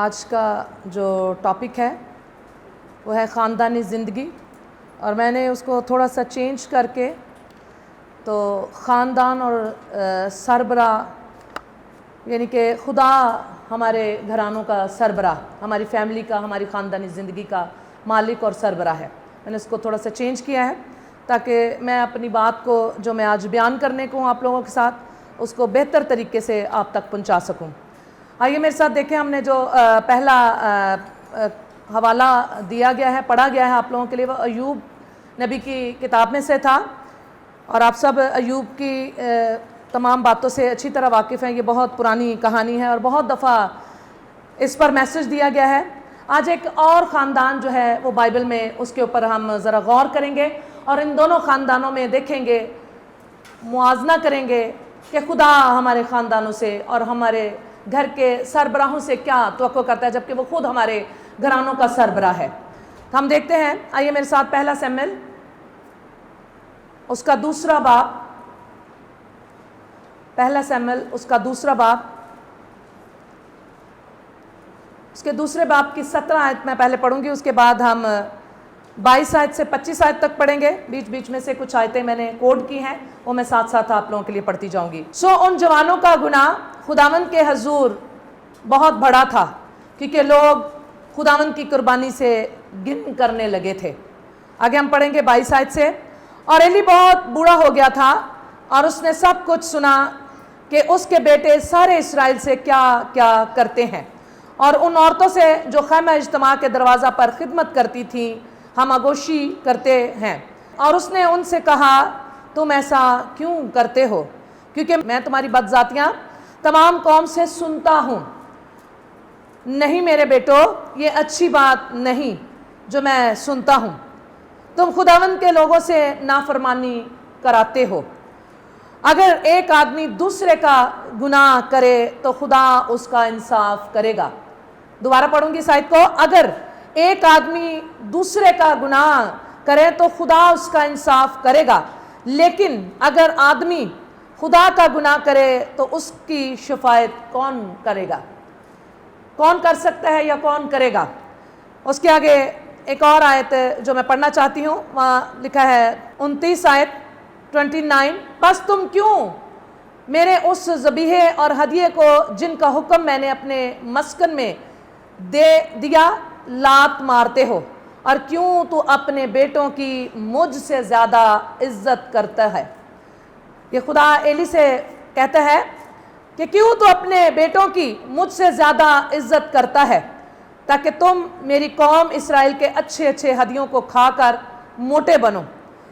آج کا جو ٹاپک ہے وہ ہے خاندانی زندگی، اور میں نے اس کو تھوڑا سا چینج کر کے تو خاندان اور سربراہ، یعنی کہ خدا ہمارے گھرانوں کا سربراہ، ہماری فیملی کا، ہماری خاندانی زندگی کا مالک اور سربراہ ہے۔ میں نے اس کو تھوڑا سا چینج کیا ہے تاکہ میں اپنی بات کو جو میں آج بیان کرنے کو ہوں آپ لوگوں کے ساتھ، اس کو بہتر طریقے سے آپ تک پہنچا سکوں۔ آئیے میرے ساتھ دیکھیں، ہم نے جو پہلا حوالہ دیا گیا ہے، پڑھا گیا ہے آپ لوگوں کے لیے، وہ ایوب نبی کی کتاب میں سے تھا، اور آپ سب ایوب کی تمام باتوں سے اچھی طرح واقف ہیں۔ یہ بہت پرانی کہانی ہے اور بہت دفعہ اس پر میسج دیا گیا ہے۔ آج ایک اور خاندان جو ہے وہ بائبل میں، اس کے اوپر ہم ذرا غور کریں گے اور ان دونوں خاندانوں میں دیکھیں گے، موازنہ کریں گے کہ خدا ہمارے خاندانوں سے اور ہمارے گھر کے سربراہوں سے کیا توقع کرتا ہے، جبکہ وہ خود ہمارے گھرانوں کا سربراہ ہے۔ ہم دیکھتے ہیں، آئیے میرے ساتھ پہلا سموئیل اس کا دوسرا باب، پہلا سموئیل اس کا دوسرا باب، اس کے دوسرے باب کی 17 آیت میں پہلے پڑھوں گی، اس کے بعد ہم 22 آیت سے 25 آیت تک پڑھیں گے۔ بیچ بیچ میں سے کچھ آیتیں میں نے کوڈ کی ہیں، وہ میں ساتھ ساتھ آپ لوگوں کے لیے پڑھتی جاؤں گی۔ ان جوانوں کا گناہ خداوند کے حضور بہت بڑا تھا، کیونکہ لوگ خداوند کی قربانی سے گن کرنے لگے تھے۔ آگے ہم پڑھیں گے 22 آیت سے۔ اور ایلی بہت بوڑھا ہو گیا تھا، اور اس نے سب کچھ سنا کہ اس کے بیٹے سارے اسرائیل سے کیا کیا کرتے ہیں، اور ان عورتوں سے جو خیمہ اجتماع کے دروازہ پر خدمت کرتی تھیں ہم آغوشی کرتے ہیں۔ اور اس نے ان سے کہا، تم ایسا کیوں کرتے ہو؟ کیونکہ میں تمہاری بدذاتیاں تمام قوم سے سنتا ہوں۔ نہیں میرے بیٹو، یہ اچھی بات نہیں جو میں سنتا ہوں۔ تم خداوند کے لوگوں سے نافرمانی کراتے ہو۔ اگر ایک آدمی دوسرے کا گناہ کرے تو خدا اس کا انصاف کرے گا۔ دوبارہ پڑھوں گی اس آیت کو۔ اگر ایک آدمی دوسرے کا گناہ کرے تو خدا اس کا انصاف کرے گا، لیکن اگر آدمی خدا کا گناہ کرے تو اس کی شفاعت کون کرے گا؟ کون کر سکتا ہے یا کون کرے گا؟ اس کے آگے ایک اور آیت جو میں پڑھنا چاہتی ہوں، وہاں لکھا ہے 29 آیت 29۔ بس تم کیوں میرے اس ذبیحے اور ہدیے کو جن کا حکم میں نے اپنے مسکن میں دے دیا لات مارتے ہو، اور کیوں تو اپنے بیٹوں کی مجھ سے زیادہ عزت کرتا ہے؟ یہ خدا ایلی سے کہتا ہے کہ کیوں تو اپنے بیٹوں کی مجھ سے زیادہ عزت کرتا ہے، تاکہ تم میری قوم اسرائیل کے اچھے اچھے ہدیوں کو کھا کر موٹے بنو۔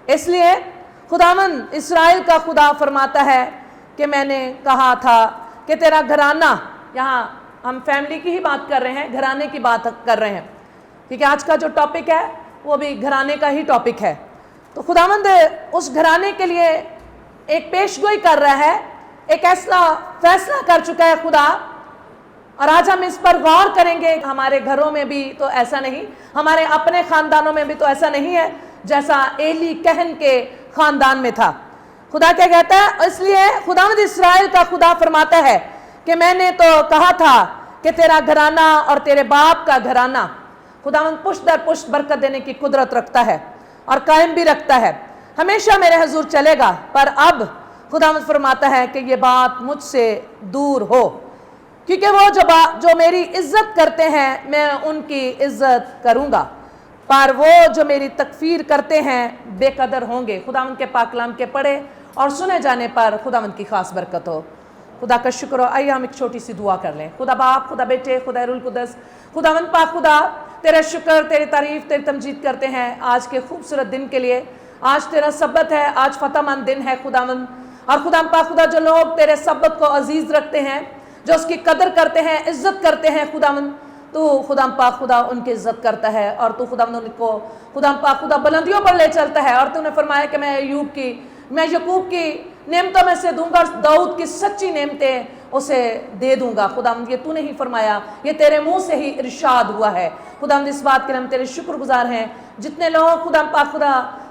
اس لیے خداوند اسرائیل کا خدا فرماتا ہے کہ میں نے کہا تھا کہ تیرا گھرانہ، یہاں ہم فیملی کی ہی بات کر رہے ہیں، گھرانے کی بات کر رہے ہیں، کیونکہ آج کا جو ٹاپک ہے وہ بھی گھرانے کا ہی ٹاپک ہے۔ تو خداوند اس گھرانے کے لیے ایک پیشگوئی کر رہا ہے، ایک ایسا فیصلہ کر چکا ہے خدا، اور آج ہم اس پر غور کریں گے۔ ہمارے گھروں میں بھی تو ایسا نہیں، ہمارے اپنے خاندانوں میں بھی تو ایسا نہیں ہے جیسا ایلی کہن کے خاندان میں تھا۔ خدا کیا کہتا ہے؟ اس لیے خداوند اسرائیل کا خدا فرماتا ہے کہ میں نے تو کہا تھا کہ تیرا گھرانہ اور تیرے باپ کا گھرانہ، خداوند پشت در پشت برکت دینے کی قدرت رکھتا ہے اور قائم بھی رکھتا ہے، ہمیشہ میرے حضور چلے گا، پر اب خداوند فرماتا ہے کہ یہ بات مجھ سے دور ہو، کیونکہ وہ جو میری عزت کرتے ہیں میں ان کی عزت کروں گا، پر وہ جو میری تکفیر کرتے ہیں بے قدر ہوں گے۔ خداوند کے پاک کلام کے پڑھے اور سنے جانے پر خداوند کی خاص برکت ہو۔ خدا کا شکر ہو۔ آئیے ہم ایک چھوٹی سی دعا کر لیں۔ خدا باپ، خدا بیٹے، خدا روح القدس، خداوند پاک خدا، تیرا شکر، تیری تعریف، تیری تمجید کرتے ہیں آج کے خوبصورت دن کے لیے۔ آج تیرا سبت ہے، آج فتح مند دن ہے خداوند، اور خدا پاک خدا جو لوگ تیرے سبت کو عزیز رکھتے ہیں، جو اس کی قدر کرتے ہیں، عزت کرتے ہیں، خداوند تو خدا پاک خدا ان کی عزت کرتا ہے، اور تو خداوند ان کو خدا پاک خدا بلندیوں پر لے چلتا ہے، اور تو نے فرمایا کہ میں یعقوب کی نعمتوں میں سے دوں گا، اور داؤد کی سچی نعمتیں اسے دے دوں گا۔ خداوند یہ تو نے ہی فرمایا، یہ تیرے منہ سے ہی ارشاد ہوا ہے۔ خداوند اس بات کے لیے ہم تیرے شکر گزار ہیں، جتنے لوگ خدا پاک خدا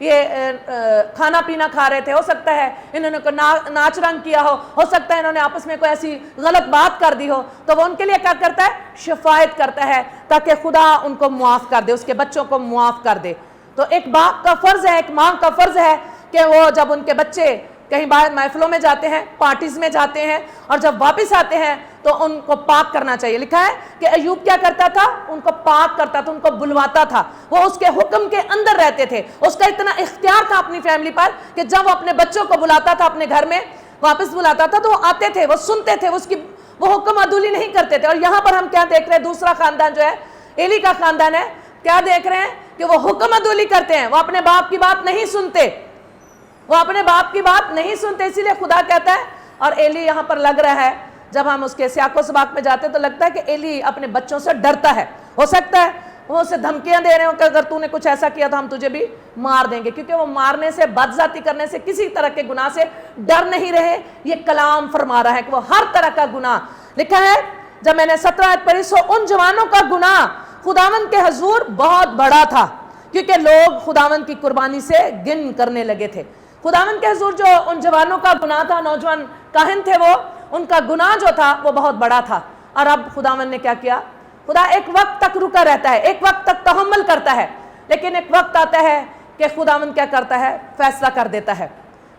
یہ کھانا پینا کھا رہے تھے، ہو سکتا ہے انہوں نے ناچ رنگ کیا ہو سکتا ہے انہوں نے آپس میں کوئی ایسی غلط بات کر دی ہو، تو وہ ان کے لیے کیا کرتا ہے؟ شفاعت کرتا ہے تاکہ خدا ان کو معاف کر دے، اس کے بچوں کو معاف کر دے۔ تو ایک باپ کا فرض ہے، ایک ماں کا فرض ہے کہ وہ جب ان کے بچے کہیں باہر محفلوں میں جاتے ہیں، پارٹیز میں جاتے ہیں، اور جب واپس آتے ہیں تو ان کو پاک کرنا چاہیے۔ لکھا ہے کہ ایوب کیا کرتا تھا؟ ان کو پاک کرتا تھا، ان کو بلواتا تھا، وہ اس کے حکم کے اندر رہتے تھے۔ اس کا اتنا اختیار تھا اپنی فیملی پر کہ جب وہ اپنے بچوں کو بلاتا تھا اپنے گھر میں واپس بلاتا تھا تو وہ آتے تھے، وہ سنتے تھے، وہ حکم عدولی نہیں کرتے تھے۔ اور یہاں پر ہم کیا دیکھ رہے ہیں؟ دوسرا خاندان جو ہے ایلی کا خاندان ہے، کیا دیکھ رہے ہیں؟ کہ وہ حکم عدولی کرتے ہیں، وہ اپنے باپ کی بات نہیں سنتے، وہ اپنے باپ کی بات نہیں سنتے۔ اسی لیے خدا کہتا ہے، اور ایلی یہاں پر لگ رہا ہے جب ہم اس کے سیاق و سباق میں جاتے ہیں تو لگتا ہے کہ ایلی اپنے بچوں سے ڈرتا ہے۔ ہو سکتا ہے وہ اسے دھمکیاں دے رہے ہوں کہ اگر تو نے کچھ ایسا کیا تو ہم تجھے بھی مار دیں گے، کیونکہ وہ مارنے سے، بدذاتی کرنے سے، کسی طرح کے گناہ سے ڈر نہیں رہے۔ یہ کلام فرما رہا ہے کہ وہ ہر طرح کا گناہ، لکھا ہے جب میں نے 17 آیت پڑھی، سو ان جوانوں کا گناہ خداوند کے حضور بہت بڑا تھا، کیونکہ لوگ خداوند کی قربانی سے گن کرنے لگے تھے۔ خداوند کے حضور جو ان جوانوں کا گناہ تھا، نوجوان کاہن تھے، وہ ان کا گناہ جو تھا وہ بہت بڑا تھا۔ اور اب خداوند نے کیا کیا؟ خدا ایک وقت تک رکا رہتا ہے، ایک وقت تک تحمل کرتا ہے، لیکن ایک وقت آتا ہے کہ خداوند کیا کرتا ہے؟ فیصلہ کر دیتا ہے۔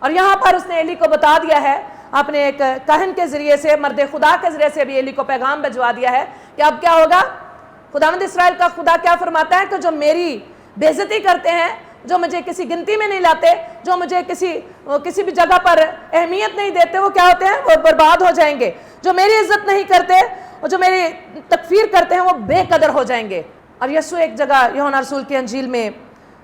اور یہاں پر اس نے ایلی کو بتا دیا ہے، اپنے ایک کاہن کے ذریعے سے، مرد خدا کے ذریعے سے بھی ایلی کو پیغام بھجوا دیا ہے کہ اب کیا ہوگا؟ خداوند اسرائیل کا خدا کیا فرماتا ہے کہ جو میری بے عزتی کرتے ہیں، جو مجھے کسی گنتی میں نہیں لاتے، جو مجھے کسی بھی جگہ پر اہمیت نہیں دیتے، وہ کیا ہوتے ہیں؟ وہ برباد ہو جائیں گے۔ جو میری عزت نہیں کرتے اور جو میری تکفیر کرتے ہیں وہ بے قدر ہو جائیں گے۔ اور یسوع ایک جگہ یوحنا رسول کی انجیل میں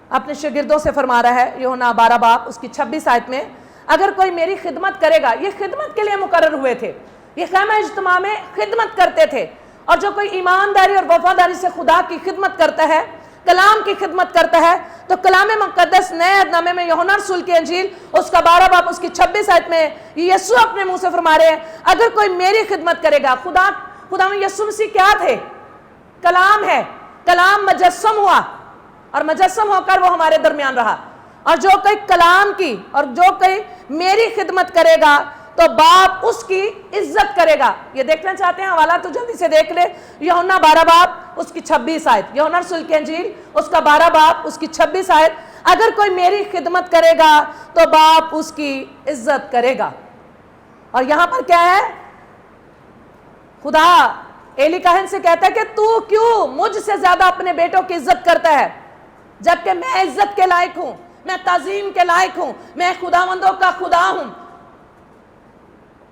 اپنے شاگردوں سے فرما رہا ہے، یوحنا 12 باب اس کی 26 آیت میں، اگر کوئی میری خدمت کرے گا، یہ خدمت کے لیے مقرر ہوئے تھے، یہ خیمہ اجتماع میں خدمت کرتے تھے، اور جو کوئی ایمانداری اور وفاداری سے خدا کی خدمت کرتا ہے، کلام کی خدمت کرتا ہے، تو کلام مقدس نئے عہد نامے میں یوحنا رسول کی انجیل اس کا 12 باب اس کی 26 آیت میں یسوع اپنے منہ سے فرما رہے ہیں، اگر کوئی میری خدمت کرے گا۔ خدا میں یسوع مسیح کیا تھے؟ کلام ہے، کلام مجسم ہوا اور مجسم ہو کر وہ ہمارے درمیان رہا، اور جو کوئی کلام کی اور جو کوئی میری خدمت کرے گا تو باپ اس کی عزت کرے گا۔ یہ دیکھنا چاہتے ہیں حوالہ تو جلدی سے دیکھ لے، یوحنا 12 باب اس کی 26 آیت، یوحنا رسول کی انجیل اس کا 12 باب اس کی 26 آیت، اگر کوئی میری خدمت کرے گا تو باپ اس کی عزت کرے گا۔ اور یہاں پر کیا ہے؟ خدا ایلی کاہن سے کہتا ہے کہ تو کیوں مجھ سے زیادہ اپنے بیٹوں کی عزت کرتا ہے، جبکہ میں عزت کے لائق ہوں، میں تعظیم کے لائق ہوں، میں خداوندوں کا خدا ہوں۔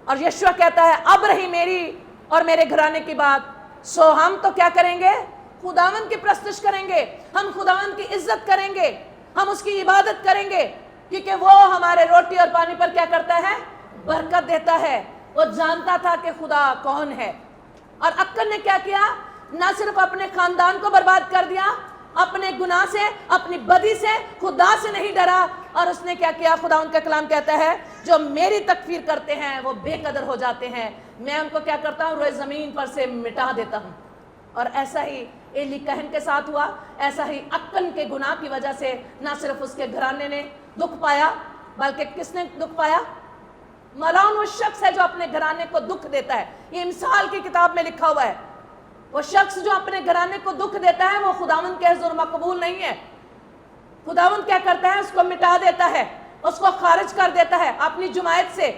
اور یشوع کہتا ہے اب رہی میری اور میرے گھرانے کی بات، سو ہم تو کیا کریں گے؟ خداوند کی پرستش کریں گے، ہم خداوند کی عزت کریں گے، ہم اس کی عبادت کریں گے، کیونکہ وہ ہمارے روٹی اور پانی پر کیا کرتا ہے؟ برکت دیتا ہے۔ وہ جانتا تھا کہ خدا کون ہے۔ اور اکن نے کیا کیا؟ نہ صرف اپنے خاندان کو برباد کر دیا، اپنے گناہ سے، اپنی بدی سے، خدا سے نہیں ڈرا، اور اس نے کیا کیا؟ خدا ان کا کلام کہتا ہے جو میری تکفیر کرتے ہیں وہ بے قدر ہو جاتے ہیں، میں ان کو کیا کرتا ہوں؟ روئے زمین پر سے مٹا دیتا ہوں۔ اور ایسا ہی ایلی کہن کے ساتھ ہوا، ایسا ہی اکن کے گناہ کی وجہ سے نہ صرف اس کے گھرانے نے دکھ پایا، بلکہ کس نے دکھ پایا؟ ملعون وہ شخص ہے جو اپنے گھرانے کو دکھ دیتا ہے۔ یہ مثال کی کتاب میں لکھا ہوا ہے، وہ شخص جو اپنے گھرانے کو دکھ دیتا ہے وہ خداوند کے حضور مقبول نہیں ہے۔ خداوند کیا کرتا ہے؟ اس کو مٹا دیتا ہے، اس کو خارج کر دیتا ہے اپنی جماعت سے،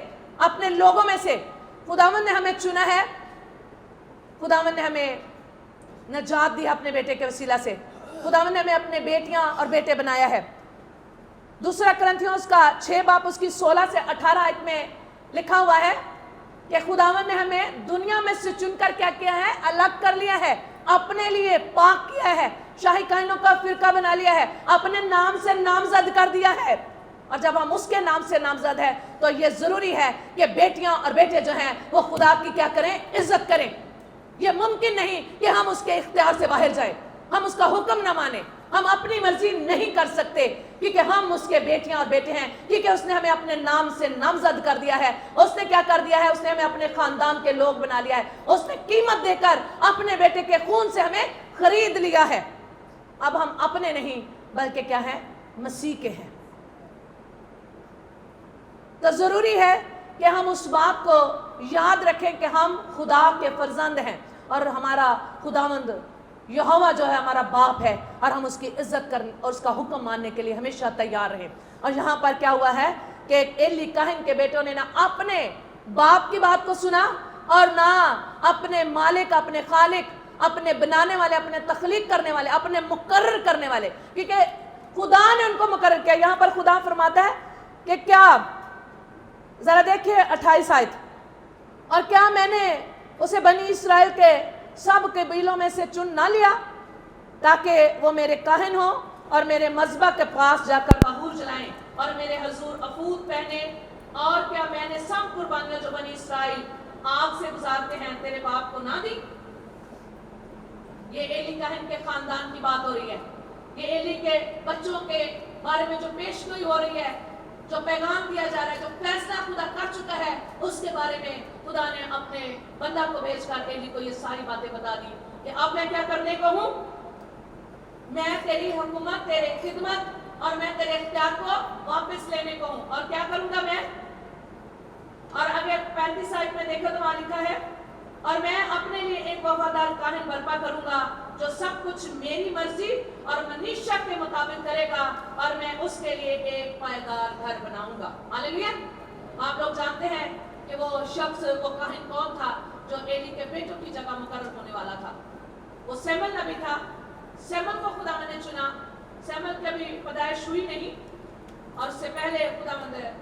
اپنے لوگوں میں سے۔ خداوند نے ہمیں چنا ہے، خداوند نے ہمیں نجات دی اپنے بیٹے کے وسیلہ سے، خداوند نے ہمیں اپنے بیٹیاں اور بیٹے بنایا ہے۔ دوسرا کرنتھیوں اس کا 6 باب اس کی 16 سے 18 آیت میں لکھا ہوا ہے کہ خداوند نے ہمیں دنیا میں سے چن کر کیا کیا ہے؟ الگ کر لیا ہے، اپنے لیے پاک کیا ہے، شاہی کائنوں کا فرقہ بنا لیا ہے، اپنے نام سے نامزد کر دیا ہے۔ اور جب ہم اس کے نام سے نامزد ہے تو یہ ضروری ہے کہ بیٹیاں اور بیٹے جو ہیں وہ خدا کی کیا کریں؟ عزت کریں۔ یہ ممکن نہیں کہ ہم اس کے اختیار سے باہر جائیں، ہم اس کا حکم نہ مانیں، ہم اپنی مرضی نہیں کر سکتے، کیونکہ ہم اس کے بیٹیاں اور بیٹے ہیں، کیونکہ اس نے ہمیں اپنے نام سے نامزد کر دیا ہے۔ اس نے کیا کر دیا ہے؟ اس نے ہمیں اپنے خاندان کے لوگ بنا لیا ہے، اس نے قیمت دے کر اپنے بیٹے کے خون سے ہمیں خرید لیا ہے۔ اب ہم اپنے نہیں بلکہ کیا ہیں؟ مسیح کے ہیں۔ تو ضروری ہے کہ ہم اس بات کو یاد رکھیں کہ ہم خدا کے فرزند ہیں اور ہمارا خداوند یہوہ جو ہے ہمارا باپ ہے اور ہم اس کی عزت کرنے اور اس کا حکم ماننے کے لیے ہمیشہ تیار رہیں. اور یہاں پر کیا ہوا ہے کہ ایلی کاہن کے بیٹوں نے نہ اپنے باپ کی بات کو سنا اور نہ اپنے مالک، اپنے خالق، اپنے بنانے والے، اپنے تخلیق کرنے والے، اپنے مقرر کرنے والے، کیونکہ خدا نے ان کو مقرر کیا. یہاں پر خدا فرماتا ہے کہ کیا، ذرا دیکھیے 28 آیت، اور کیا میں نے اسے بنی اسرائیل کے سب قبیلوں میں سے چن نہ لیا تاکہ وہ میرے کاہن ہوں اور میرے مذبح کے پاس جا کر بخور جلائیں اور میرے حضور افود پہنے؟ اور کیا میں نے سب قربانیاں جو بنی اسرائیل آگ سے گزارتے ہیں تیرے باپ کو نہ دی؟ یہ ایلی کاہن کے خاندان کی بات ہو رہی ہے. یہ ایلی کے بچوں کے بارے میں جو پیش گوئی ہو رہی ہے، جو پیغام دیا جا رہا ہے، جو فیصلہ خدا کر چکا ہے، اس کے بارے میں خدا نے اپنے بندہ کو بھیج کر ایلی کو یہ ساری باتیں بتا دی کہ اب میں کیا کرنے کو ہوں. میں تیری حکومت، تیرے خدمت اور میں تیرے اختیار کو واپس لینے کو ہوں. اور کیا کروں گا میں؟ اور اگر 35 آیت میں دیکھو تو وہاں لکھا ہے، اور میں اپنے لیے ایک وفادار کاہن برپا کروں گا جو سب کچھ میری مرضی اور منیشت کے مطابق کرے گا، اور میں اس کے لیے ایک پائیدار گھر بناؤں گا. ہاللیلویا. آپ لوگ جانتے ہیں کہ وہ شخص، وہ کاہن کون تھا جو ایلی کے بیٹوں کی جگہ مقرر ہونے والا تھا؟ وہ سیمل نبی تھا. سیمل کو خدا نے چنا. سیمل کی ابھی پیدائش ہوئی نہیں اور اس سے پہلے خدا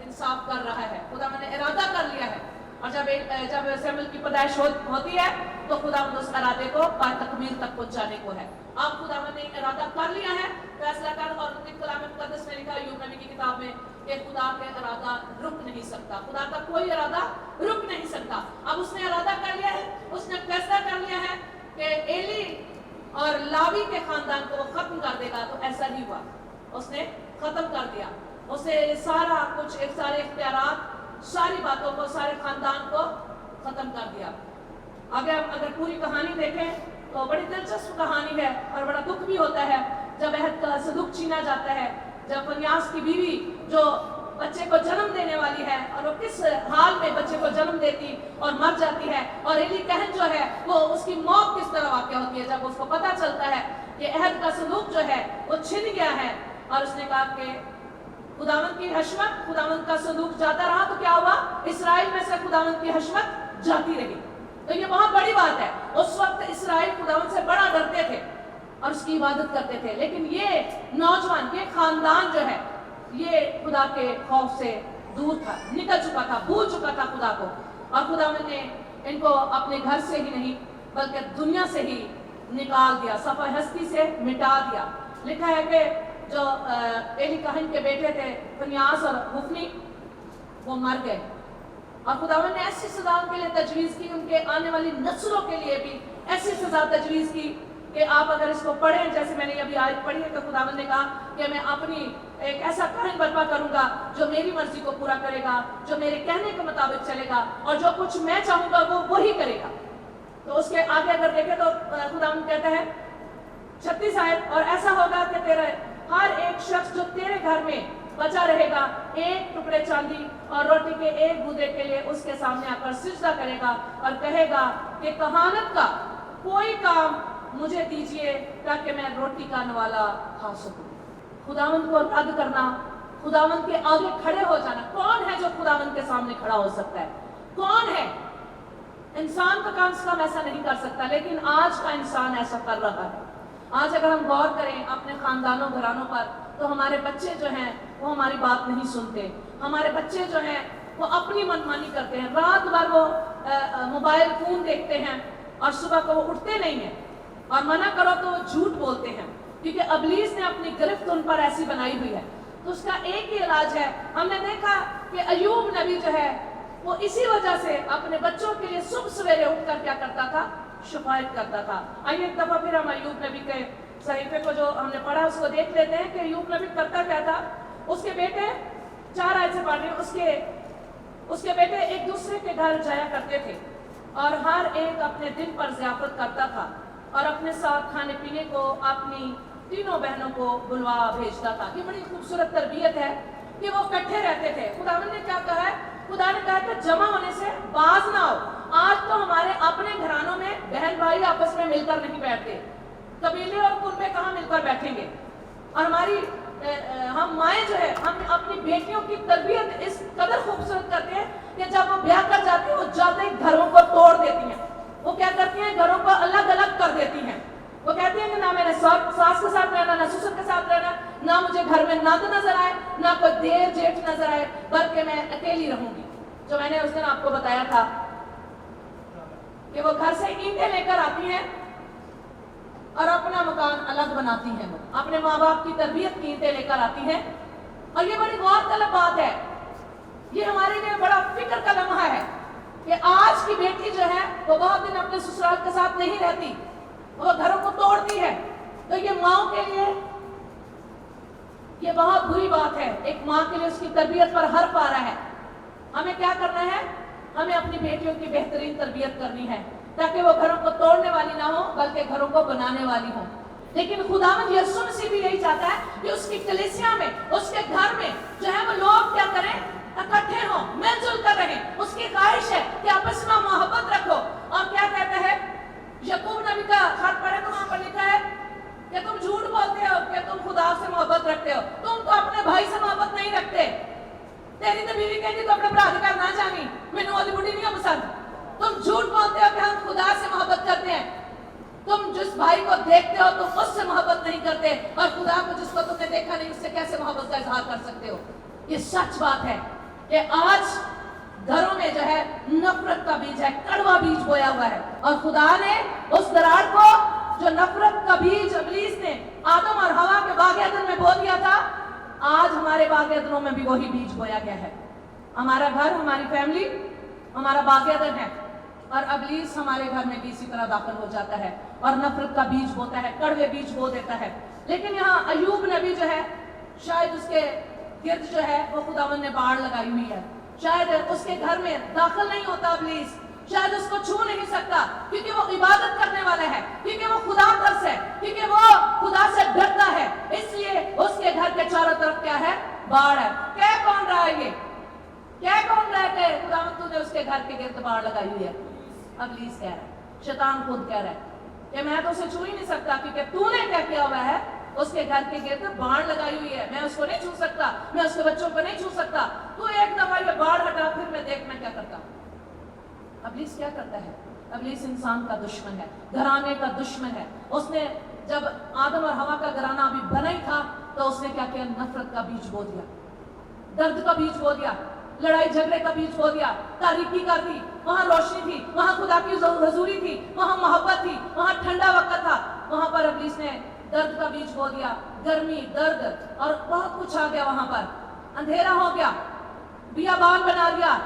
انصاف کر رہا ہے. خدا نے ارادہ کر لیا ہے، اور جب سیمل کی پیدائش ہوتی ہے تو خدا اس ارادے کو پائے تکمیل تک پہنچانے کو ہے. اب خدا نے ارادہ کر لیا ہے، فیصلہ کر. اور کلام مقدس میں لکھا ایوب نبی کی کتاب میں کہ خدا کا ارادہ رک نہیں سکتا. خدا کا کوئی ارادہ رک نہیں سکتا. اب اس نے ارادہ کر لیا ہے، اس نے فیصلہ کر لیا ہے کہ ایلی اور لاوی کے خاندان کو وہ ختم کر دے گا. تو ایسا ہی ہوا، اس نے ختم کر دیا. اسے سارا کچھ، سارے اختیارات، ساری باتوں کو، سارے خاندان کو ختم کر دیا. اگر پوری کہانی دیکھیں تو بڑی دلچسپ کہانی ہے اور بڑا دکھ بھی ہوتا ہے جب عہد کا صندوق چھینا جاتا ہے. جب فنیاس کی بیوی جو بچے کو جنم دینے والی ہے اور وہ کس حال میں بچے کو جنم دیتی اور مر جاتی ہے، اور ایلی کاہن جو ہے وہ اس کی موت کس طرح واقع ہوتی ہے جب اس کو پتہ چلتا ہے کہ عہد کا صندوق جو ہے وہ چھن گیا ہے. اور اس نے کہا کہ خداوند کی حشمت، خداوند کا صندوق جاتا رہا تو کیا ہوا؟ اسرائیل میں سے خداوند کی حشمت جاتی رہی. تو یہ بہت بڑی بات ہے. اس وقت اسرائیل خداوند سے بڑا ڈرتے تھے اور اس کی عبادت کرتے تھے، لیکن یہ نوجوان، یہ خاندان جو ہے یہ خدا کے خوف سے دور تھا، نکل چکا تھا، بھول چکا تھا خدا کو. اور خداوند نے ان کو اپنے گھر سے ہی نہیں بلکہ دنیا سے ہی نکال دیا، صفحہ ہستی سے مٹا دیا. لکھا ہے کہ جو ایلی کاہن کے بیٹے تھے فنیاس اور حفنی، وہ مر گئے. اور خداوند نے ایسی سزا ان کے لیے تجویز کی، ان کے آنے والی نسلوں کے لیے بھی ایسی سزا تجویز کی کہ آپ اگر اس کو پڑھیں، جیسے میں نے ابھی آیت پڑھی ہے کہ خداوند نے کہا کہ میں اپنی ایک ایسا کاہن برپا کروں گا جو میری مرضی کو پورا کرے گا، جو میرے کہنے کے مطابق چلے گا، اور جو کچھ میں چاہوں گا وہ وہی کرے گا. تو اس کے آگے اگر دیکھیں تو خداوند کہتا ہے 36 آیت، اور ایسا ہوگا کہ تیرے ہر ایک شخص جو تیرے گھر میں بچا رہے گا ایک ٹکڑے چاندی اور روٹی کے ایک بودے کے لیے اس کے سامنے آ کر سجدہ کرے گا اور کہے گا کہ کہانت کا کوئی کام مجھے دیجئے تاکہ میں روٹی کا نوالا کھا سکوں. خداوند کو رد کرنا، خداوند کے آگے کھڑے ہو جانا. کون ہے جو خداوند کے سامنے کھڑا ہو سکتا ہے؟ کون ہے؟ انسان تو کم سے کم ایسا نہیں کر سکتا، لیکن آج کا انسان ایسا کر رہا ہے. آج اگر ہم غور کریں اپنے خاندانوں گھرانوں پر تو ہمارے بچے جو ہیں وہ ہماری بات نہیں سنتے. ہمارے بچے جو ہیں وہ اپنی منمانی کرتے ہیں، رات بھر وہ موبائل فون دیکھتے ہیں اور صبح کو وہ اٹھتے نہیں ہیں، اور منع کرو تو وہ جھوٹ بولتے ہیں، کیونکہ ابلیس نے اپنی گرفت ان پر ایسی بنائی ہوئی ہے. تو اس کا ایک ہی علاج ہے. ہم نے دیکھا کہ ایوب نبی جو ہے وہ اسی وجہ سے اپنے بچوں کے لیے صبح سویرے اٹھ کر کیا کرتا تھا؟ شفاعت کرتا تھا. آئیے ایک دفعہ پھر ہم ایوب نبی کے صحیفے کو جو ہم نے پڑھا اس کو دیکھ لیتے ہیں کہ ایوب نبی کرتا کیا تھا. اس کے بیٹے 4 آیت سے پڑھ رہے ہیں، اس کے بیٹے ایک دوسرے کے گھر جایا کرتے تھے اور ہر ایک اپنے دن پر ضیافت کرتا تھا اور اپنے ساتھ کھانے پینے کو اپنی تینوں بہنوں کو بلوا بھیجتا تھا. یہ بڑی خوبصورت تربیت ہے کہ وہ اکٹھے رہتے تھے. خداوند نے کیا کہا ہے؟ خدا نے کہا کہ جمع ہونے سے باز نہ ہو. آج تو ہمارے اپنے گھرانوں میں بہن بھائی آپس میں مل کر نہیں بیٹھتے. قبیلے اور کنبے کہاں مل کر بیٹھیں گے؟ اور ہم مائیں جو ہے ہم اپنی بیٹیوں کی تربیت اس قدر خوبصورت کرتے ہیں کہ جب وہ بیاہ کر جاتی ہیں وہ جاتے ہی گھروں کو توڑ دیتی ہیں. وہ کیا کرتی ہیں؟ گھروں کو الگ الگ کر دیتی ہیں. وہ کہتی ہیں کہ نہ میرے ساس کے ساتھ رہنا، نہ سسر کے ساتھ رہنا، نہ مجھے گھر میں نند نظر آئے، نہ کوئی دیر جیٹھ نظر آئے، بلکہ میں اکیلی رہوں گی. جو میں نے اس دن آپ کو بتایا تھا کہ وہ گھر سے اینٹیں لے کر آتی ہیں اور اپنا مکان الگ بناتی ہیں. وہ اپنے ماں باپ کی تربیت کی اینٹیں لے کر آتی ہیں. اور یہ بڑی غور طلب بات ہے. یہ ہمارے لیے بڑا فکر کا لمحہ ہے کہ آج کی بیٹی جو ہے وہ بہت دن اپنے سسرال کے ساتھ نہیں رہتی، وہ گھروں کو توڑتی ہے. تو یہ ماں کے لیے یہ بہت بری بات ہے. ایک ماں کے لیے اس کی تربیت پر حرف آ رہا ہے. ہمیں کیا کرنا ہے؟ ہمیں اپنی بیٹیوں کی بہترین تربیت کرنی ہے تاکہ وہ گھروں کو توڑنے والی نہ ہو بلکہ گھروں کو بنانے والی ہوں. لیکن خداوند یسوع مسیح بھی یہی چاہتا ہے کہ اس کی کلیسیا میں، اس کے گھر میں جو ہے وہ لوگ کیا کریں؟ اکٹھے ہوں، مل جل کر رہیں. اس کی خواہش ہے کہ آپس میں محبت رکھو. اور کیا کہتا ہے؟ یعقوب نبی کا خط پڑھے تو وہاں پر لکھا ہے کہ تم جھوٹ بولتے ہو کہ تم خدا سے محبت رکھتے ہو، تم تو اپنے بھائی سے محبت نہیں رکھتے. تیری تو بیوی کہتی تو اپنے برا کے گھر نہ جانی، مینوں والی بڑھی نہیں پسند. تم جھوٹ بولتے ہو کہ ہم خدا سے محبت کرتے ہیں. تم جس بھائی کو دیکھتے ہو تم اس سے محبت نہیں کرتے، اور خدا کو جس کو تم نے دیکھا نہیں اس سے کیسے محبت کا اظہار کر سکتے ہو؟ یہ سچ بات ہے کہ آج گھروں میں جو ہے نفرت کا بیج ہے، کڑوا بیج بویا ہوا ہے. اور خدا نے اس دراڑ کو جو نفرت کا بیج ابلیس نے آدم اور ہوا کے باغ عدن میں بو دیا تھا، آج ہمارے باغ عدنوں میں بھی وہی بیج بویا گیا ہے. ہمارا گھر، ہماری فیملی ہمارا باغ عدن ہے، اور ابلیس ہمارے گھر میں بھی اسی طرح داخل ہو جاتا ہے اور نفرت کا بیج بوتا ہے، کڑوے بیج بو دیتا ہے. لیکن یہاں ایوب نبی جو ہے شاید اس کے گرد جو ہے وہ خداوند نے باڑ لگائی ہوئی ہے. شاید اس کے گھر میں داخل نہیں ہوتا ابلیس، شاید اس کو چھو نہیں سکتا کیونکہ وہ عبادت کرنے والا ہے، کیونکہ وہ خدا ترس ہے، کیونکہ وہ خدا سے ڈرتا ہے. اس لیے اس کے گھر کے چاروں طرف کیا ہے؟ باڑ ہے. کیا کون رہا ہے؟ یہ کیا کون رہا ہے کہ خداوند تو نے اس کے گھر کے گرد باڑ لگائی ہوئی ہے؟ ابلیس کہہ رہا ہے، شیطان خود کہہ رہا ہے کہ میں تو اسے چھو ہی نہیں سکتا کیونکہ تو نے کیا کیا ہوا ہے؟ اس کے گھر کے گرد باڑ لگائی ہوئی ہے. میں اس کو نہیں چھو سکتا، میں اس کے بچوں کو نہیں چھو سکتا. تو ایک دفعہ یہ باڑ ہٹا، پھر میں دیکھ میں کیا کرتا ہوں. ابلیس کیا کرتا ہے؟ ابلیس انسان کا دشمن ہے، گھرانے کا دشمن ہے. اس نے جب آدم اور ہوا کا گھرانہ ابھی بنا ہی تھا تو اس نے کیا کیا؟ نفرت کا بیج بو دیا، درد کا بیج بو دیا، لڑائی جھگڑے کا بیج بو دیا. تاریکی کر دی، وہاں روشنی تھی، وہاں خدا کی حضوری تھی، وہاں محبت تھی، وہاں ٹھنڈا وقت تھا. وہاں پر ابلیس نے درد کا بیج بو دیا، گرمی، درد اور بہت کچھ آ گیا. وہاں پر اندھیرا ہو گیا، بیابان بنا دیا.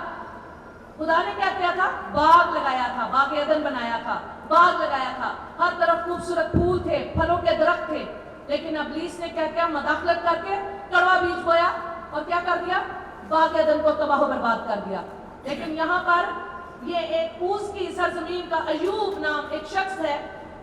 خدا نے کیا کیا تھا؟ باغ لگایا تھا، باغ عدن بنایا تھا، باغ لگایا تھا. ہر طرف خوبصورت پھول تھے، پھلوں کے درخت تھے. لیکن ابلیس نے کیا کیا؟ مداخلت کر کے کڑوا بیج بویا اور کیا کر دیا؟ باغ عدن کو تباہ و برباد کر دیا. لیکن یہاں پر یہ ایک اوس کی سرزمین کا ایوب نام ایک شخص ہے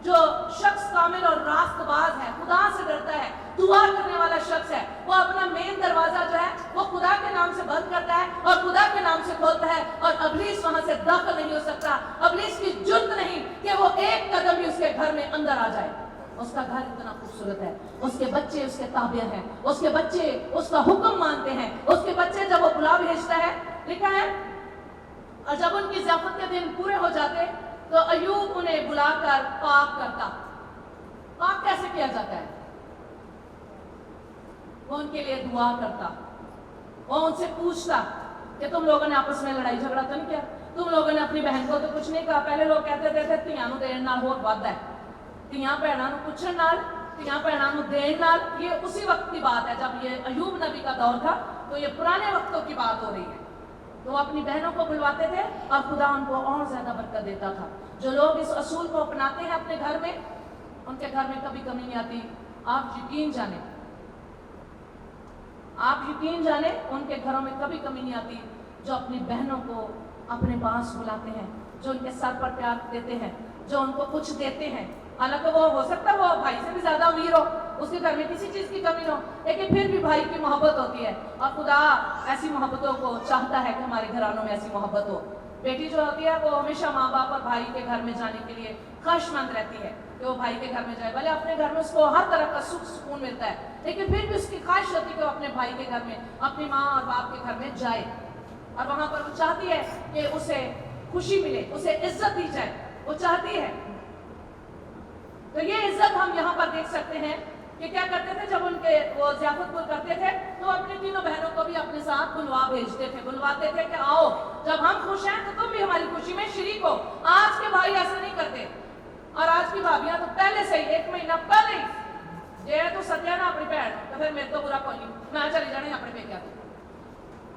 جو شخص کامل اور راست باز ہے، خدا سے ڈرتا ہے، دعا کرنے والا شخص ہے. وہ اپنا مین دروازہ جو ہے وہ خدا کے نام سے بند کرتا ہے اور خدا کے نام سے کھولتا ہے، اور ابلیس وہاں سے داخل نہیں ہو سکتا. ابلیس کی جرت نہیں کہ وہ ایک قدم بھی اس کے گھر میں اندر آ جائے. اس کا گھر اتنا خوبصورت ہے، اس کے بچے اس کے تابع ہیں، اس کے بچے اس کا حکم مانتے ہیں. اس کے بچے جب وہ بلا بھیجتا ہے، لکھا ہے، اور جب ان کی ضیافت کے دن پورے ہو جاتے تو ایوب انہیں بلا کر پاک کرتا. پاک کیسے کیا جاتا ہے؟ وہ ان کے لیے دعا کرتا، وہ ان سے پوچھتا کہ تم لوگوں نے آپس میں لڑائی جھگڑا تو نہیں کیا؟ تم لوگوں نے اپنی بہن کو تو کچھ نہیں کہا؟ پہلے لوگ کہتے تھے تیاں نو دین نال ہوت ودا ہے، تیاں بہناں نو پوچھن نال، تیاں بہناں نو دین نال. یہ اسی وقت کی بات ہے جب یہ ایوب نبی کا دور تھا، تو یہ پرانے وقتوں کی بات ہو رہی ہے. تو وہ اپنی بہنوں کو بلواتے تھے اور خدا ان کو اور زیادہ برکت دیتا تھا. جو لوگ اس اصول کو اپناتے ہیں اپنے گھر میں، ان کے گھر میں کبھی کمی نہیں آتی. آپ یقین جانیں، آپ یقین جانیں ان کے گھروں میں کبھی کمی نہیں آتی. جو اپنی بہنوں کو اپنے پاس بلاتے ہیں، جو ان کے سر پر پیار دیتے ہیں، جو ان کو کچھ دیتے ہیں، حالانکہ وہ ہو سکتا ہے وہ بھائی سے بھی زیادہ امیر ہو, اس کے گھر میں کسی چیز کی کمی نہ ہو, لیکن پھر بھی بھائی کی محبت ہوتی ہے, اور خدا ایسی محبتوں کو چاہتا ہے کہ ہمارے گھرانوں میں ایسی محبت ہو. بیٹی جو ہوتی ہے وہ ہمیشہ ماں باپ اور بھائی کے گھر میں جانے کے لیے خواہش مند رہتی ہے کہ وہ بھائی کے گھر میں جائے. بھلے اپنے گھر میں اس کو ہر طرح کا سکھ سکون ملتا ہے, لیکن پھر بھی اس کی خواہش ہوتی ہے کہ وہ اپنے بھائی کے گھر میں, اپنی ماں اور باپ کے گھر میں جائے, اور وہاں پر وہ چاہتی ہے کہ اسے خوشی ملے, اسے عزت دی جائے, وہ چاہتی ہے. تو یہ عزت ہم یہاں پر دیکھ سکتے ہیں کہ کیا کرتے تھے جب ان کے وہ ضیافت پور کرتے تھے تو اپنی تینوں بہنوں کو بھی اپنے ساتھ بھیجتے تھے, بلواتے تھے کہ آؤ جب ہم خوش ہیں تو تم بھی ہماری خوشی میں شریک ہو. آج کے بھائی ایسا نہیں کرتے, اور آج کی بھابیاں تو پہلے سے ہی 1 مہینہ پہلے ہی یہ تو سدیا نا اپنی بہن تو پھر میرے تو برا کوئی نہیں, میں چلی جانے اپنے پیکے آتے.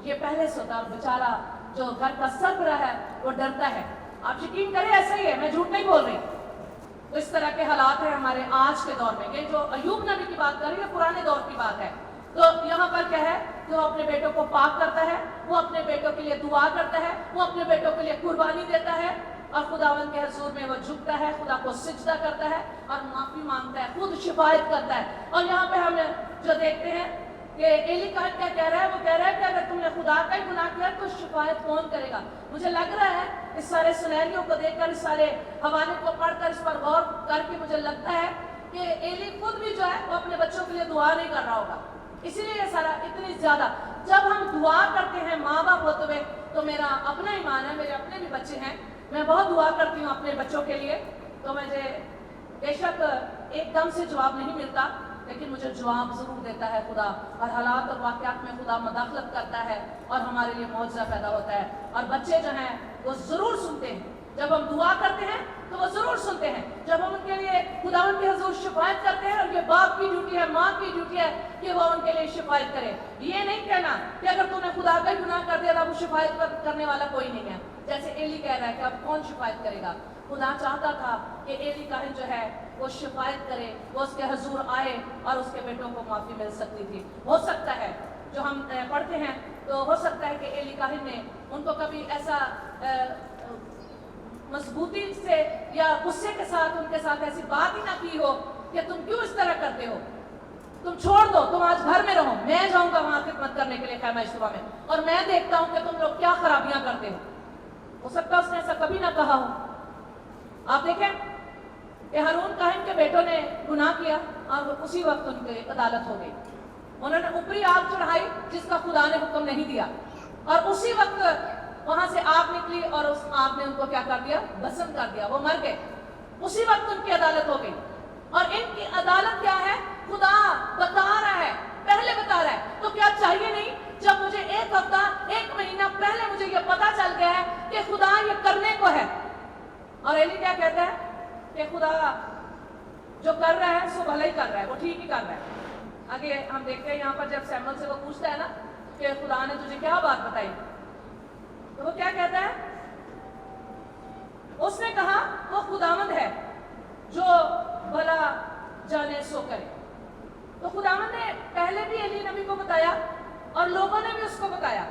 یہ پہلے سے ہوتا, اور بیچارہ جو گھر کا سربراہ ہے وہ ڈرتا ہے. آپ یقین کریں ایسا ہی ہے, میں جھوٹ نہیں بول رہی. تو اس طرح کے حالات ہیں ہمارے آج کے دور میں. یہ جو ایوب نبی کی بات کر رہی ہے پرانے دور کی بات ہے. تو یہاں پر کیا ہے کہ وہ اپنے بیٹوں کو پاک کرتا ہے, وہ اپنے بیٹوں کے لیے دعا کرتا ہے, وہ اپنے بیٹوں کے لیے قربانی دیتا ہے, اور خداوند کے حضور میں وہ جھکتا ہے, خدا کو سجدہ کرتا ہے اور معافی مانگتا ہے, خود شفاعت کرتا ہے. اور یہاں پہ ہم جو دیکھتے ہیں کہ ایلی کہن کیا کہہ رہا ہے, وہ کہہ رہا ہے کہ اگر تم نے خدا کا ہی گناہ کیا تو شفاعت کون کرے گا. مجھے لگ رہا ہے اس سارے سنہریوں کو دیکھ کر, اس سارے حوالے کو پڑھ کر, اس پر غور کر کے مجھے لگتا ہے کہ ایلی خود بھی جو ہے وہ اپنے بچوں کے لیے دعا نہیں کر رہا ہوگا. اسی لیے یہ سارا اتنی زیادہ جب ہم دعا کرتے ہیں ماں باپ ہوتے ہوئے, تو میرا اپنا ایمان ہے, میرے اپنے بھی بچے ہیں, میں بہت دعا کرتی ہوں اپنے بچوں کے لیے. تو مجھے بے شک ایک دم سے جواب نہیں ملتا, لیکن مجھے جواب ضرور دیتا ہے خدا, اور حالات اور واقعات میں خدا مداخلت کرتا ہے اور ہمارے لیے معجزہ پیدا ہوتا ہے. اور بچے جو ہیں وہ ضرور سنتے ہیں, جب ہم دعا کرتے ہیں تو وہ ضرور سنتے ہیں, جب ہم ان کے لیے خداوند کے حضور شفاعت کرتے ہیں. اور یہ باپ کی ڈیوٹی ہے, ماں کی ڈیوٹی ہے کہ وہ ان کے لیے شفاعت کرے. یہ نہیں کہنا کہ اگر تم نے خدا کا ہی گناہ کر دیا تو وہ شفاعت کرنے والا کوئی نہیں ہے, جیسے ایلی کہہ رہا ہے کہ اب کون شفاعت کرے گا. خدا چاہتا تھا کہ ایلی کاہن جو ہے وہ شفاعت کرے, وہ اس کے حضور آئے اور اس کے بیٹوں کو معافی مل سکتی تھی. ہو سکتا ہے جو ہم پڑھتے ہیں تو ہو سکتا ہے کہ ایلی کاہن نے ان کو کبھی ایسا مضبوطی سے یا غصے کے ساتھ ان کے ساتھ ایسی بات ہی نہ کی ہو کہ تم کیوں اس طرح کرتے ہو, تم چھوڑ دو, تم آج گھر میں رہو, میں جاؤں گا وہاں خدمت کرنے کے لیے خیمہ اجتماع میں, اور میں دیکھتا ہوں کہ تم لوگ کیا خرابیاں کرتے ہو. ہو سکتا ہے اس نے ایسا کبھی نہ کہا ہو. آپ دیکھیں کہ ہارون کاہن کے بیٹوں نے گناہ کیا اور اسی وقت ان کی عدالت ہو گئی. انہوں نے اوپری آگ چڑھائی جس کا خدا نے حکم نہیں دیا, اور اسی وقت وہاں سے آگ نکلی اور اس آگ نے ان کو کیا کر دیا, بھسم کر دیا, وہ مر گئے. اسی وقت ان کی عدالت ہو گئی. اور ان کی عدالت کیا ہے, خدا بتا رہا ہے, پہلے بتا رہا ہے. تو کیا چاہیے نہیں جب مجھے 1 ہفتہ 1 مہینہ پہلے مجھے یہ پتا چل گیا ہے کہ خدا یہ کرنے کو ہے. اور ایلی کیا کہتا ہے کہ خدا جو کر رہا ہے سو بھلا ہی کر رہا ہے, وہ ٹھیک ہی کر رہا ہے. آگے ہم دیکھتے ہیں یہاں پر جب سیموئیل سے وہ پوچھتا ہے نا کہ خدا نے تجھے کیا بات بتائی, تو وہ کیا کہتا ہے, اس نے کہا وہ خداوند ہے جو بھلا جانے سو کرے. تو خداوند نے پہلے بھی ایلی نبی کو بتایا اور لوگوں نے بھی اس کو بتایا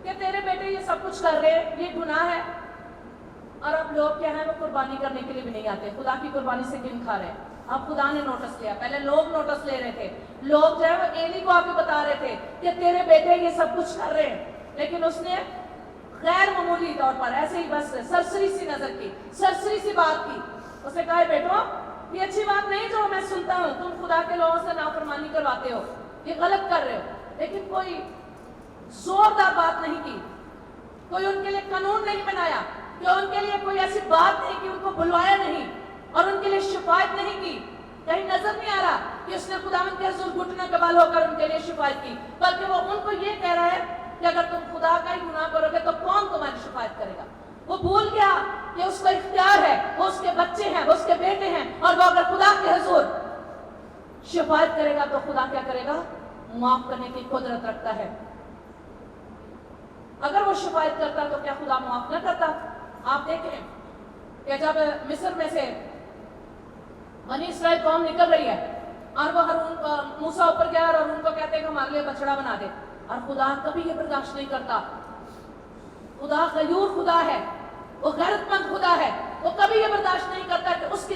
کہ تیرے بیٹے یہ سب کچھ کر رہے ہیں, یہ گناہ ہے. اور اب لوگ کیا ہیں وہ قربانی کرنے کے لیے بھی نہیں آتے, خدا کی قربانی سے گن کھا رہے ہیں. اب خدا نے نوٹس لیا, پہلے لوگ نوٹس لے رہے تھے, لوگ جو ہے وہ ایلی کو آگے بتا رہے تھے کہ تیرے بیٹے یہ سب کچھ کر رہے ہیں, لیکن اس نے غیر معمولی طور پر ایسے ہی بس سرسری سی نظر کی, سرسری سی بات کی. اس نے کہا بیٹو یہ اچھی بات نہیں جو میں سنتا ہوں, تم خدا کے لوگوں سے نافرمانی کرواتے ہو, یہ غلط کر رہے ہو. لیکن کوئی زوردار بات نہیں کی, کوئی ان کے لیے قانون نہیں بنایا, کہ ان کے لیے کوئی ایسی بات نہیں کہ ان کو بلوایا نہیں اور ان کے لیے شفاعت نہیں کی. کہیں نظر نہیں آ رہا کہ اس نے خداوند کے حضور گھٹنے کبال ہو کر ان کے لیے شفاعت کی, بلکہ وہ ان کو یہ کہہ رہا ہے کہ اگر تم خدا کا ہی گناہ کرو گے تو کون تمہاری شفاعت کرے گا. وہ بھول گیا کہ اس کا اختیار ہے, وہ اس کے بچے ہیں, وہ اس کے بیٹے ہیں, اور وہ اگر خدا کے حضور شفاعت کرے گا تو خدا کیا کرے گا, معاف کرنے کی قدرت رکھتا ہے. اگر وہ شفاعت کرتا تو کیا خدا معاف نہ کرتا. آپ دیکھیں کہ جب مصر میں سے بنی اسرائیل قوم نکل رہی ہے اور وہ موسیٰ اوپر گیا اور ان کو کہتے ہیں کہ ہمارے لیے بچڑا بنا دے, اور خدا کبھی یہ برداشت نہیں کرتا. خدا غیور خدا ہے, وہ غیرت مند خدا ہے, وہ کبھی یہ برداشت نہیں کرتا کہ اس کی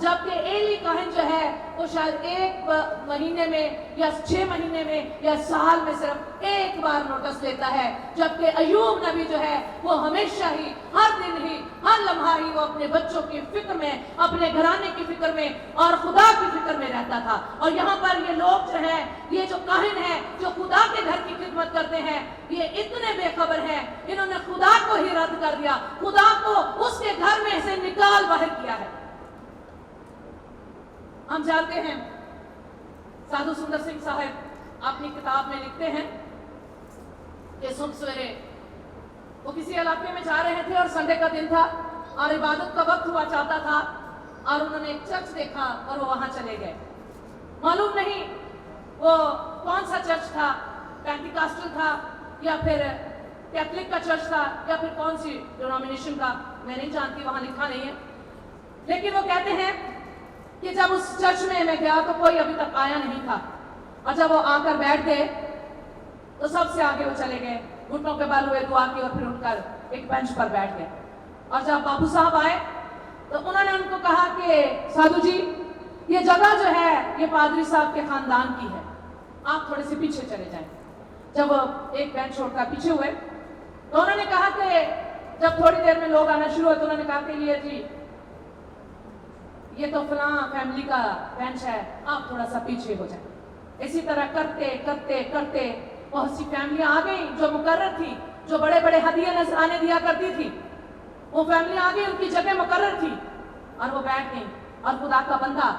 جبکہ ایلی کاہن جو ہے وہ شاید 1 مہینے میں یا 6 مہینے میں یا سال میں صرف 1 بار نوٹس لیتا ہے، جبکہ ایوب نبی جو ہے وہ ہمیشہ ہی، ہر دن ہی، ہر لمحہ ہی وہ اپنے بچوں کی فکر میں، اپنے گھرانے کی فکر میں اور خدا کی فکر میں رہتا تھا۔ اور یہاں پر یہ لوگ جو ہیں، یہ جو کاہن ہیں جو خدا کے گھر کی خدمت کرتے ہیں، یہ اتنے بے خبر ہیں، انہوں نے خدا کو ہی رد کر دیا، خدا کو اس کے گھر میں سے نکال باہر کیا ہے۔ ہم جانتے ہیں سادھو سندر سنگھ صاحب اپنی کتاب میں لکھتے ہیں کہ صبح سویرے وہ کسی علاقے میں جا رہے تھے اور سنڈے کا دن تھا اور عبادت کا وقت ہوا چاہتا تھا، اور انہوں نے ایک چرچ دیکھا اور وہ وہاں چلے گئے۔ معلوم نہیں وہ کون سا چرچ تھا، پینٹیکاسٹل تھا یا پھر کیتھولک کا چرچ تھا یا پھر کون سی ڈینومینیشن کا، میں نہیں جانتی، وہاں لکھا نہیں ہے۔ لیکن وہ کہتے ہیں کہ جب اس چرچ میں گیا تو کوئی ابھی تک آیا نہیں تھا، اور جب وہ آ کر بیٹھ گئے تو سب سے آگے وہ چلے گئے، گھٹنوں کے بل ہوئے، دعا کی اور پھر اٹھ کر ایک بینچ پر بیٹھ گئے۔ اور جب باپو صاحب آئے تو انہوں نے ان کو کہا کہ سادھو جی یہ جگہ جو ہے یہ پادری صاحب کے خاندان کی ہے، آپ تھوڑے سے پیچھے چلے جائیں۔ جب وہ ایک بینچ چھوڑ کر پیچھے ہوئے تو انہوں نے کہا کہ جب تھوڑی دیر میں لوگ آنا شروع ہوئے تو انہوں نے کہا کہ یہ جی یہ تو فلاں فیملی کا بینچ ہے، آپ تھوڑا سا پیچھے ہو جائیں۔ اسی طرح کرتے کرتے کرتے بہت سی فیملیاں آ گئیں جو مقرر تھی، جو بڑے بڑے ہدیے نذرانے دیا کرتی تھی، وہ فیملی آ گئی، ان کی جگہ مقرر تھی اور وہ بیٹھ گئی۔ اور خدا کا بندہ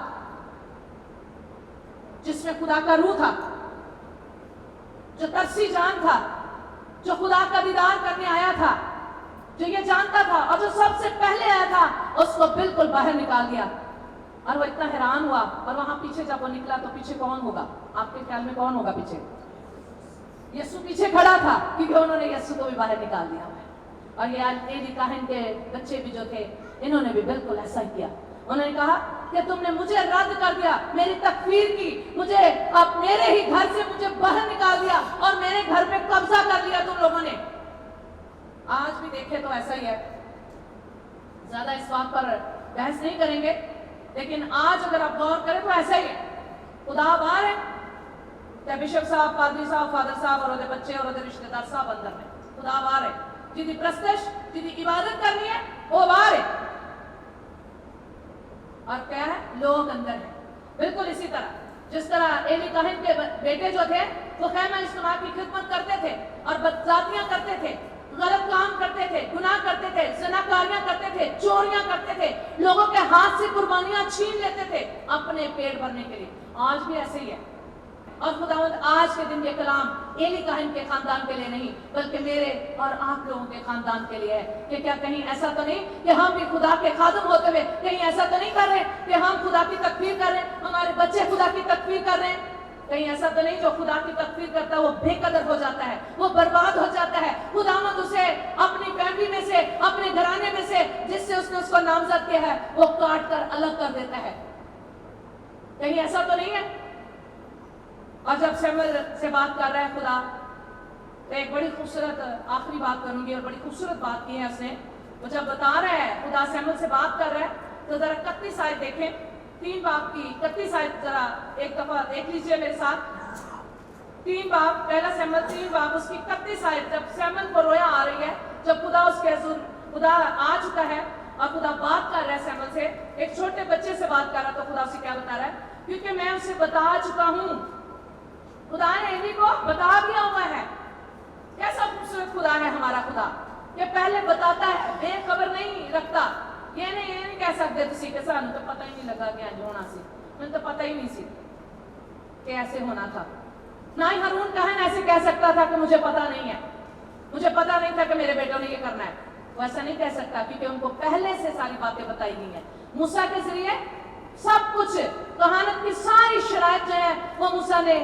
جس میں خدا کا روح تھا، جو ترسی جان تھا، جو خدا کا دیدار کرنے آیا تھا، جو یہ جانتا تھا اور جو سب سے پہلے آیا تھا، اس کو بالکل باہر نکال دیا۔ اور وہ اتنا حیران ہوا، اور وہاں پیچھے جب وہ نکلا تو پیچھے کون ہوگا؟ آپ کے خیال میں کون ہوگا پیچھے؟ یسو پیچھے کھڑا تھا، کیونکہ انہوں نے یسو کو بھی باہر نکال دیا ہے۔ اور یہ ایلی کاہن کے بچے بھی جو تھے، انہوں نے بھی بالکل ایسا ہی کیا۔ انہوں نے کہا کہ تم نے مجھے رد کر دیا، میری تکفیر کی، مجھے اب میرے ہی گھر سے مجھے باہر نکال دیا اور میرے گھر پہ قبضہ کر لیا تم لوگوں نے۔ آج بھی دیکھیں تو ایسا ہی ہے، زیادہ اس بات پر بحث نہیں کریں گے، لیکن آج اگر آپ غور کریں تو ایسا ہی ہے۔ خدا باہر ہے، چاہے بشپ صاحب، پادری صاحب، فادر صاحب اور بچے اور رشتہ دار صاحب اندر میں، خدا باہر ہے۔ جدی پرستش، جدی عبادت کرنی ہے وہ باہر ہے، اور کیا ہے؟ لوگ اندر ہیں۔ بالکل اسی طرح جس طرح ایلی کاہن کے بیٹے جو تھے وہ خیمہ اجتماع کی خدمت کرتے تھے اور بدذاتیاں کرتے تھے، غلط کام کرتے تھے، گناہ کرتے تھے، زناکاریاں کرتے تھے، چوریاں کرتے تھے، لوگوں کے ہاتھ سے قربانیاں چھین لیتے تھے اپنے پیٹ بھرنے کے لیے۔ آج بھی ایسے ہی ہے۔ اور خداوند آج کے دن یہ کلام ایلی کاہن کے خاندان کے لیے نہیں بلکہ میرے اور آپ لوگوں کے خاندان کے لیے ہے کہ کیا کہیں ایسا تو نہیں کہ ہم بھی خدا کے خادم ہوتے ہوئے کہیں ایسا تو نہیں کر رہے کہ ہم خدا کی تکفیر کر رہے ہیں، ہمارے بچے خدا کی تکفیر کر رہے ہیں؟ کہیں ایسا تو نہیں جو خدا کی تکفیر کرتا ہے وہ بے قدر ہو جاتا ہے، وہ برباد ہو جاتا ہے، خداوند اسے اپنی فیملی میں سے، اپنے گھرانے میں سے جس سے اس نے اس کو نامزد کیا ہے وہ کاٹ کر الگ کر دیتا ہے؟ کہیں ایسا تو نہیں ہے؟ اور جب سیموئیل سے بات کر رہا ہے خدا، تو ایک بڑی خوبصورت آخری بات کروں گی، اور بڑی خوبصورت بات کی ہے اس نے۔ وہ جب بتا رہا ہے، خدا سیموئیل سے بات کر رہا ہے، تو ذرا 31 آیت دیکھیں، 3 باب کی 31 آیت ذرا ایک دفعہ دیکھ لیجئے میرے ساتھ۔ 3 باب، پہلا سیموئیل 3 باب اس کی 31 آیت، جب سیموئیل کو رویا آ رہی ہے، جب خدا اس کے حضور، خدا آ چکا ہے اور خدا بات کر رہا ہے سیموئیل سے، ایک چھوٹے بچے سے بات کر رہا ہے، تو خدا اسے کیا بتا رہا ہے؟ کیونکہ میں اسے بتا چکا ہوں۔ خدا نے ایلی کو بتا دیا ہوا ہے۔ کیسا خوبصورت خدا ہے ہمارا خدا، یہ پہلے بتاتا ہے، بے خبر نہیں رکھتا۔ یہ نہیں کہہ سکتے تسی کہ سانوں تو پتہ ہی نہیں لگا کہ انج ہونا سی، مجھے تو پتہ ہی نہیں سی کہ ایسے ہونا تھا۔ نہ ہی ہارون کاہن ایسے کہہ سکتا تھا کہ مجھے پتہ نہیں ہے، مجھے پتہ نہیں تھا کہ میرے بیٹوں نے یہ کرنا ہے۔ وہ ایسا نہیں کہہ سکتا کیونکہ ان کو پہلے سے ساری باتیں بتائی گئی ہیں۔ موسیٰ کے ذریعے سب کچھ، کہانت کی ساری شرائط جو ہے وہ موسیٰ نے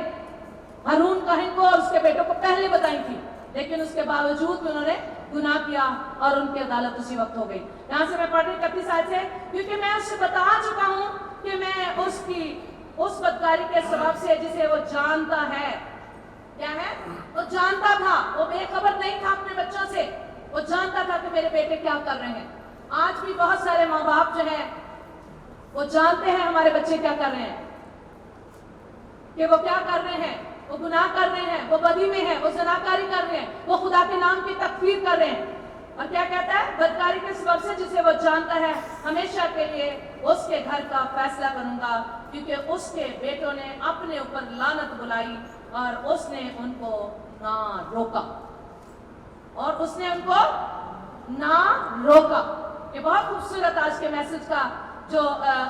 ہارون کاہن کو اور اس کے بیٹوں کو پہلے بتائی تھی، لیکن اس کے باوجود بھی انہوں نے گناہ کیا اور ان کی عدالت اسی وقت ہو گئی۔ یہاں سے میں پڑھ رہی 31 آیت سے، کیونکہ میں اس سے بتا چکا ہوں کہ میں اس بدکاری کے سبب سے جسے وہ جانتا ہے، کیا ہے؟ وہ جانتا تھا، وہ بے خبر نہیں تھا اپنے بچوں سے، وہ جانتا تھا کہ میرے بیٹے کیا کر رہے ہیں۔ آج بھی بہت سارے ماں باپ جو ہیں وہ جانتے ہیں ہمارے بچے کیا کر رہے ہیں، کہ وہ کیا کر رہے ہیں، وہ گناہ کر رہے ہیں، وہ بدی میں ہیں، وہ زناکاری کر رہے ہیں، وہ خدا کے نام کی تکفیر کر رہے ہیں۔ اور کیا کہتا ہے، بدکاری کے سبب سے جسے وہ جانتا ہے ہمیشہ کے لیے اس کے گھر کا فیصلہ کروں گا، کیونکہ اس کے بیٹوں نے اپنے اوپر لعنت بلائی اور اس نے ان کو نہ روکا، اور اس نے ان کو نہ روکا۔ یہ بہت خوبصورت آج کے میسج کا جو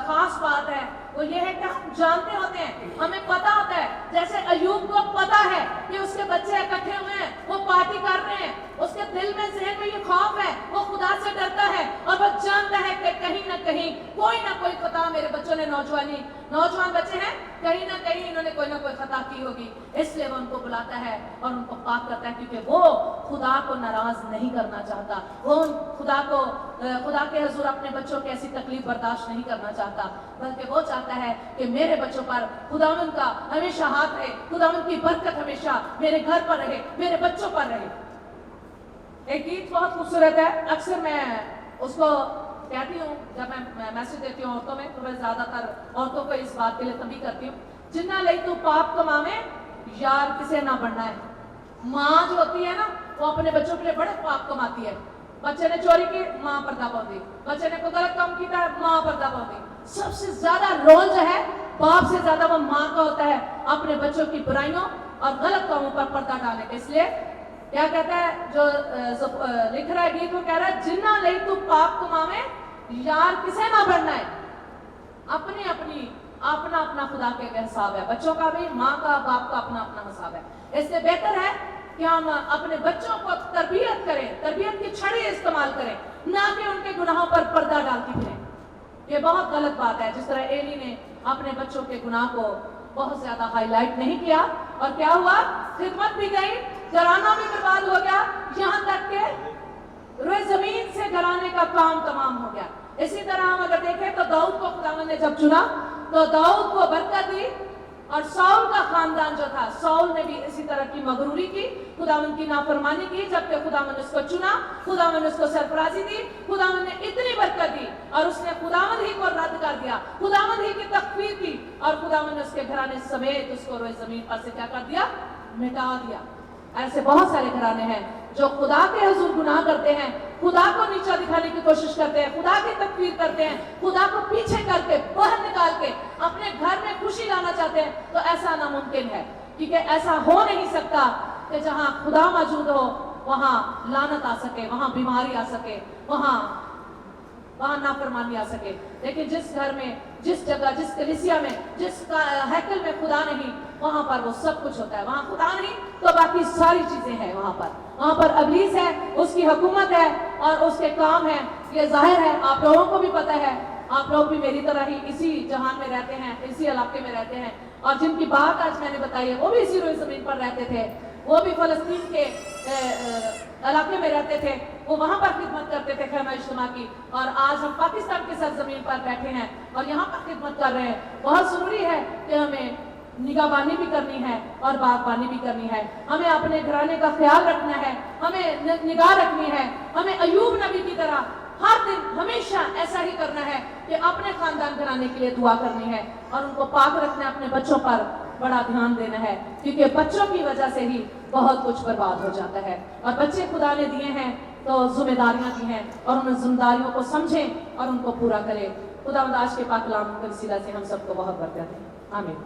خاص بات ہے وہ یہ ہے کہ ہم جانتے ہوتے ہیں، ہمیں پتا ہوتا ہے، جیسے ایوب کو پتا ہے کہ اس کے بچے اکٹھے ہوئے ہیں، وہ پارٹی کر رہے ہیں، اس کے دل میں ذہن میں یہ خوف ہے، وہ خدا سے ڈرتا ہے اور وہ جانتا ہے کہ کہیں نہ کہیں کوئی نہ کوئی خطا میرے بچوں نے، نوجوان بچے ہیں، کہیں نہ کہیں انہوں نے کوئی نہ کوئی خطا کی ہوگی، اس لیے وہ ان کو بلاتا ہے اور ان کو پاک کرتا ہے، کیونکہ وہ خدا کو ناراض نہیں کرنا چاہتا، وہ خدا کے حضور اپنے بچوں کی ایسی تکلیف برداشت نہیں کرنا چاہتا، بلکہ وہ چاہتا ہے کہ میرے بچوں پر خداوند کا ہمیشہ ہاتھ رہے، خداوند کی برکت ہمیشہ میرے گھر پر رہے، میرے بچوں پر رہے۔ ایک گیت بہت خوبصورت ہے، اکثر میں اس کو کہتی ہوں جب میں میسج دیتی ہوں عورتوں میں، تو میں زیادہ تر عورتوں کو اس بات کے لیے تنبیہ کرتی ہوں، جنہ لئی تو پاپ کماویں یار کسے نہ بننا ہے۔ ماں جو ہوتی ہے نا، وہ اپنے بچوں کے لیے بڑے پاپ کماتی ہے۔ بچے نے چوری کی، ماں پردہ پاؤں، بچے نے کوئی غلط کام کیا ہے، ماں پردہ پاؤں۔ سب سے زیادہ رول جو ہے باپ سے زیادہ وہ ماں کا ہوتا ہے، اپنے بچوں کی برائیوں اور غلط کاموں پر پردہ ڈالنے کے۔ اس لیے کیا کہتا ہے جو لکھ رہا ہے گیت، وہ کہہ رہا ہے جنہ لئی تو پاپ کماویں یار کسے نہ بننا ہے۔ اپنا اپنا خدا کے حساب ہے، بچوں کا بھی، ماں کا، باپ کا اپنا اپنا حساب ہے۔ اس سے بہتر ہے کہ ہم اپنے بچوں کو تربیت کریں، تربیت کی چھڑی استعمال کریں، نہ کہ ان کے گناہوں پر پردہ ڈالتی پھریں۔ یہ بہت غلط بات ہے، جس طرح ایلی نے اپنے بچوں کے گناہ کو بہت زیادہ ہائی لائٹ نہیں کیا، اور کیا ہوا، خدمت بھی گئی، گھرانہ بھی برباد ہو گیا، یہاں تک کہ روئے زمین سے گھرانے کا کام تمام ہو گیا۔ اسی طرح ہم اگر دیکھیں تو داؤد کو خداوند نے جب چنا تو داؤد کو برکت دی، اور ساؤل کا خاندان جو تھا، ساؤل نے بھی اسی طرح کی مغروری کی، خداوند کی نافرمانی کی، جبکہ خداوند نے اس کو چنا، خداوند نے اس کو سرفرازی دی، خداوند نے اتنی برکت دی، اور اس نے خداوند ہی کو رد کر دیا، خداوند ہی کی تکفیر کی، اور خداوند نے اس کے گھرانے سمیت اس کو روئے زمین پر سے کیا کر دیا، مٹا دیا۔ ایسے بہت سارے گھرانے ہیں جو خدا کے حضور گناہ کرتے ہیں، خدا کو نیچا دکھانے کی کوشش کرتے ہیں، خدا کی تکفیر کرتے ہیں، خدا کو پیچھے کر کے، باہر نکال کے اپنے گھر میں خوشی لانا چاہتے ہیں، تو ایسا ناممکن ہے، کیونکہ ایسا ہو نہیں سکتا کہ جہاں خدا موجود ہو وہاں لعنت آ سکے، وہاں بیماری آ سکے، وہاں نافرمانی آ سکے۔ لیکن جس گھر میں، جس جگہ، جس کلیسیا میں، جس ہیکل میں خدا نہیں، وہاں پر وہ سب کچھ ہوتا ہے۔ وہاں خدا نہیں تو باقی ساری چیزیں ہیں، وہاں پر ابلیس ہے، اس کی حکومت ہے اور اس کے کام ہیں۔ یہ ظاہر ہے، آپ لوگوں کو بھی پتہ ہے، آپ لوگ بھی میری طرح ہی اسی جہان میں رہتے ہیں، اسی علاقے میں رہتے ہیں، اور جن کی بات آج میں نے بتائی ہے وہ بھی اسی روئے زمین پر رہتے تھے، وہ بھی فلسطین کے علاقے میں رہتے تھے، وہ وہاں پر خدمت کرتے تھے خیمہ اجتماع کی، اور آج ہم پاکستان کے سرزمین پر بیٹھے ہیں اور یہاں پر خدمت کر رہے ہیں۔ بہت ضروری ہے کہ ہمیں نگہبانی بھی کرنی ہے اور باغبانی بھی کرنی ہے، ہمیں اپنے گھرانے کا خیال رکھنا ہے، ہمیں نگاہ رکھنی ہے، ہمیں ایوب نبی کی طرح ہر دن ہمیشہ ایسا ہی کرنا ہے کہ اپنے خاندان گھرانے کے لیے دعا کرنی ہے اور ان کو پاک رکھنا ہے، اپنے بچوں پر بڑا دھیان دینا ہے، کیونکہ بچوں کی وجہ سے ہی بہت کچھ برباد ہو جاتا ہے، اور بچے خدا نے دیے ہیں تو ذمہ داریاں دی ہیں، اور ان ذمہ داریوں کو سمجھیں اور ان کو پورا کریں۔ خداوند آج کے پاک کلام کے وسیلہ سے ہم سب کو بہت برکت دے، آمین۔